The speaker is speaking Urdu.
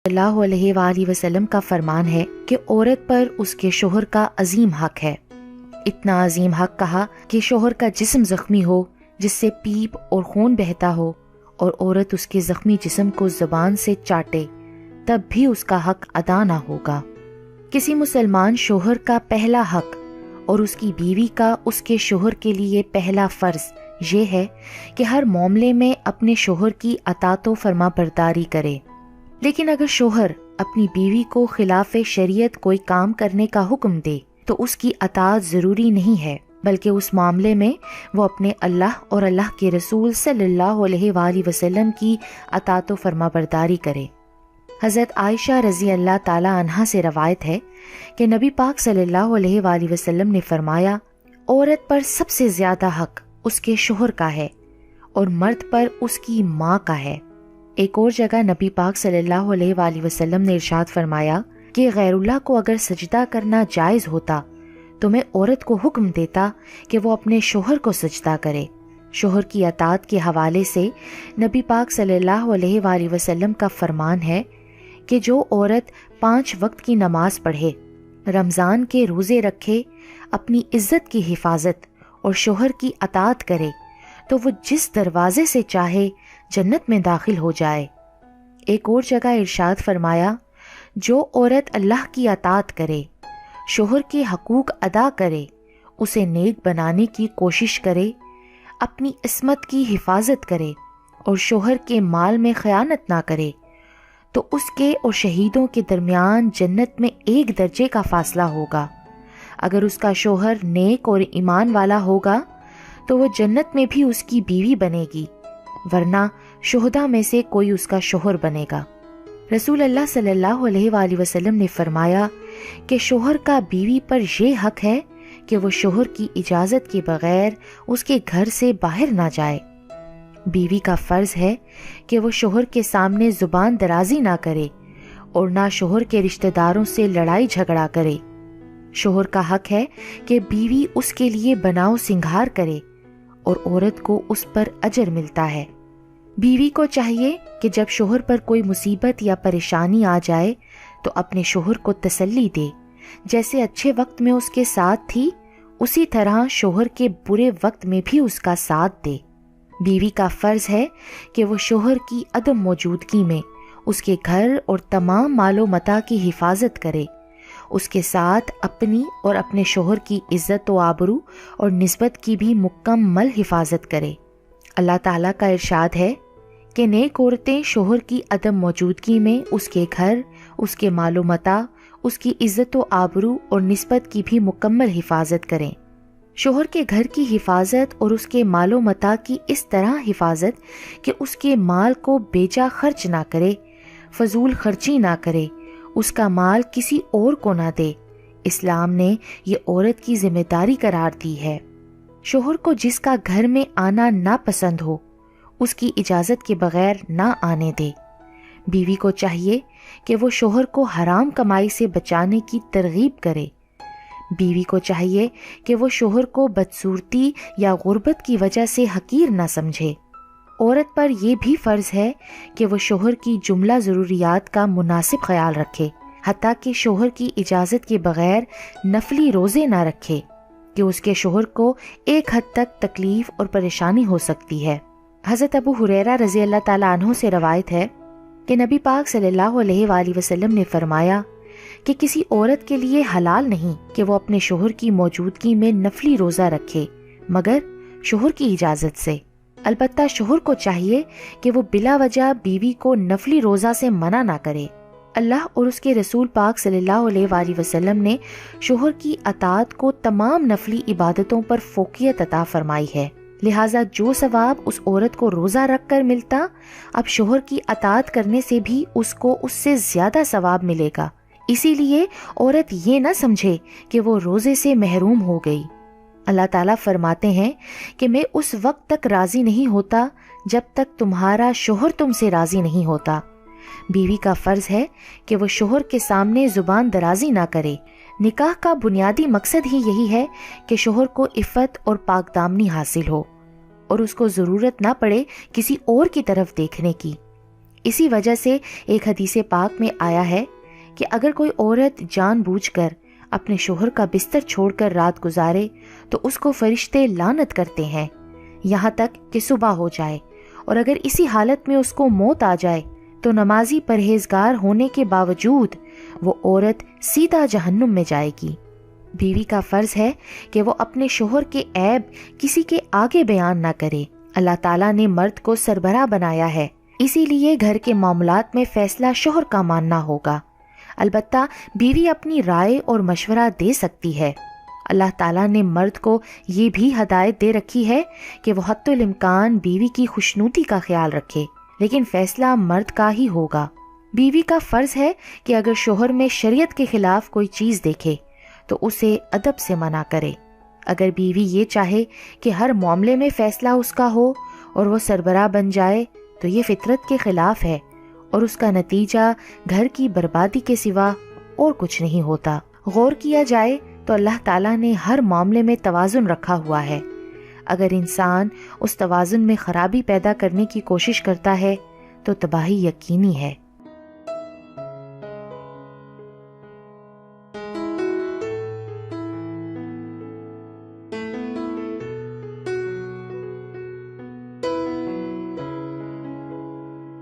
اللہ علیہ وآلہ وسلم کا فرمان ہے کہ عورت پر اس کے شوہر کا عظیم حق ہے۔ اتنا عظیم حق کہا کہ شوہر کا جسم زخمی ہو جس سے پیپ اور خون بہتا ہو اور عورت اس کے زخمی جسم کو زبان سے چاٹے تب بھی اس کا حق ادا نہ ہوگا۔ کسی مسلمان شوہر کا پہلا حق اور اس کی بیوی کا اس کے شوہر کے لیے پہلا فرض یہ ہے کہ ہر معاملے میں اپنے شوہر کی اطاعت و فرما برداری کرے۔ لیکن اگر شوہر اپنی بیوی کو خلاف شریعت کوئی کام کرنے کا حکم دے تو اس کی اطاعت ضروری نہیں ہے، بلکہ اس معاملے میں وہ اپنے اللہ اور اللہ کے رسول صلی اللہ علیہ وآلہ وسلم کی اطاعت و فرما برداری کرے۔ حضرت عائشہ رضی اللہ تعالی عنہا سے روایت ہے کہ نبی پاک صلی اللہ علیہ وآلہ وسلم نے فرمایا، عورت پر سب سے زیادہ حق اس کے شوہر کا ہے اور مرد پر اس کی ماں کا ہے۔ ایک اور جگہ نبی پاک صلی اللہ علیہ وآلہ وسلم نے ارشاد فرمایا کہ غیر اللہ کو اگر سجدہ کرنا جائز ہوتا تو میں عورت کو حکم دیتا کہ وہ اپنے شوہر کو سجدہ کرے۔ شوہر کی اطاعت کے حوالے سے نبی پاک صلی اللہ علیہ وآلہ وسلم کا فرمان ہے کہ جو عورت 5 وقت کی نماز پڑھے، رمضان کے روزے رکھے، اپنی عزت کی حفاظت اور شوہر کی اطاعت کرے تو وہ جس دروازے سے چاہے جنت میں داخل ہو جائے۔ ایک اور جگہ ارشاد فرمایا، جو عورت اللہ کی اطاعت کرے، شوہر کے حقوق ادا کرے، اسے نیک بنانے کی کوشش کرے، اپنی عصمت کی حفاظت کرے اور شوہر کے مال میں خیانت نہ کرے تو اس کے اور شہیدوں کے درمیان جنت میں 1 درجے کا فاصلہ ہوگا۔ اگر اس کا شوہر نیک اور ایمان والا ہوگا تو وہ جنت میں بھی اس کی بیوی بنے گی، ورنہ شہداء میں سے کوئی اس کا شوہر بنے گا۔ رسول اللہ صلی اللہ علیہ وآلہ وسلم نے فرمایا کہ شوہر کا بیوی پر یہ حق ہے کہ وہ شوہر کی اجازت کے بغیر اس کے گھر سے باہر نہ جائے۔ بیوی کا فرض ہے کہ وہ شوہر کے سامنے زبان درازی نہ کرے اور نہ شوہر کے رشتہ داروں سے لڑائی جھگڑا کرے۔ شوہر کا حق ہے کہ بیوی اس کے لیے بناؤ سنگھار کرے اور عورت کو اس پر اجر ملتا ہے۔ بیوی کو چاہیے کہ جب شوہر پر کوئی مصیبت یا پریشانی آ جائے تو اپنے شوہر کو تسلی دے، جیسے اچھے وقت میں اس کے ساتھ تھی اسی طرح شوہر کے برے وقت میں بھی اس کا ساتھ دے۔ بیوی کا فرض ہے کہ وہ شوہر کی عدم موجودگی میں اس کے گھر اور تمام مال و متاع کی حفاظت کرے، اس کے ساتھ اپنی اور اپنے شوہر کی عزت و آبرو اور نسبت کی بھی مکمل حفاظت کرے۔ اللہ تعالیٰ کا ارشاد ہے کہ نیک عورتیں شوہر کی عدم موجودگی میں اس کے گھر، اس کے مال و متاع، اس کی عزت و آبرو اور نسبت کی بھی مکمل حفاظت کریں۔ شوہر کے گھر کی حفاظت اور اس کے مال و متاع کی اس طرح حفاظت کہ اس کے مال کو بیجا خرچ نہ کرے، فضول خرچی نہ کرے، اس کا مال کسی اور کو نہ دے۔ اسلام نے یہ عورت کی ذمہ داری قرار دی ہے۔ شوہر کو جس کا گھر میں آنا ناپسند ہو اس کی اجازت کے بغیر نہ آنے دے۔ بیوی کو چاہیے کہ وہ شوہر کو حرام کمائی سے بچانے کی ترغیب کرے۔ بیوی کو چاہیے کہ وہ شوہر کو بدصورتی یا غربت کی وجہ سے حقیر نہ سمجھے۔ عورت پر یہ بھی فرض ہے کہ وہ شوہر کی جملہ ضروریات کا مناسب خیال رکھے، حتیٰ کہ شوہر کی اجازت کے بغیر نفلی روزے نہ رکھے کہ اس کے شوہر کو ایک حد تک تکلیف اور پریشانی ہو سکتی ہے۔ حضرت ابو ہریرہ رضی اللہ تعالیٰ عنہ سے روایت ہے کہ نبی پاک صلی اللہ علیہ وآلہ وسلم نے فرمایا کہ کسی عورت کے لیے حلال نہیں کہ وہ اپنے شوہر کی موجودگی میں نفلی روزہ رکھے مگر شوہر کی اجازت سے۔ البتہ شوہر کو چاہیے کہ وہ بلا وجہ بیوی کو نفلی روزہ سے منع نہ کرے۔ اللہ اور اس کے رسول پاک صلی اللہ علیہ وآلہ وسلم نے شوہر کی اطاعت کو تمام نفلی عبادتوں پر فوقیت عطا فرمائی ہے، لہٰذا جو ثواب اس عورت کو روزہ رکھ کر ملتا اب شوہر کی اطاعت کرنے سے بھی اس کو اس سے زیادہ ثواب ملے گا۔ اسی لیے عورت یہ نہ سمجھے کہ وہ روزے سے محروم ہو گئی۔ اللہ تعالیٰ فرماتے ہیں کہ میں اس وقت تک راضی نہیں ہوتا جب تک تمہارا شوہر تم سے راضی نہیں ہوتا۔ بیوی کا فرض ہے کہ وہ شوہر کے سامنے زبان درازی نہ کرے۔ نکاح کا بنیادی مقصد ہی یہی ہے کہ شوہر کو عفت اور پاک دامنی حاصل ہو اور اس کو ضرورت نہ پڑے کسی اور کی طرف دیکھنے کی۔ اسی وجہ سے ایک حدیث پاک میں آیا ہے کہ اگر کوئی عورت جان بوجھ کر اپنے شوہر کا بستر چھوڑ کر رات گزارے تو اس کو فرشتے لعنت کرتے ہیں یہاں تک کہ صبح ہو جائے، اور اگر اسی حالت میں اس کو موت آ جائے تو نمازی پرہیزگار ہونے کے باوجود وہ عورت سیدھا جہنم میں جائے گی۔ بیوی کا فرض ہے کہ وہ اپنے شوہر کے عیب کسی کے آگے بیان نہ کرے۔ اللہ تعالیٰ نے مرد کو سربراہ بنایا ہے، اسی لیے گھر کے معاملات میں فیصلہ شوہر کا ماننا ہوگا۔ البتہ بیوی اپنی رائے اور مشورہ دے سکتی ہے۔ اللہ تعالیٰ نے مرد کو یہ بھی ہدایت دے رکھی ہے کہ وہ حتی الامکان بیوی کی خوشنودی کا خیال رکھے، لیکن فیصلہ مرد کا ہی ہوگا۔ بیوی کا فرض ہے کہ اگر شوہر میں شریعت کے خلاف کوئی چیز دیکھے تو اسے ادب سے منع کرے۔ اگر بیوی یہ چاہے کہ ہر معاملے میں فیصلہ اس کا ہو اور وہ سربراہ بن جائے تو یہ فطرت کے خلاف ہے، اور اس کا نتیجہ گھر کی بربادی کے سوا اور کچھ نہیں ہوتا۔ غور کیا جائے تو اللہ تعالیٰ نے ہر معاملے میں توازن رکھا ہوا ہے۔ اگر انسان اس توازن میں خرابی پیدا کرنے کی کوشش کرتا ہے تو تباہی یقینی ہے۔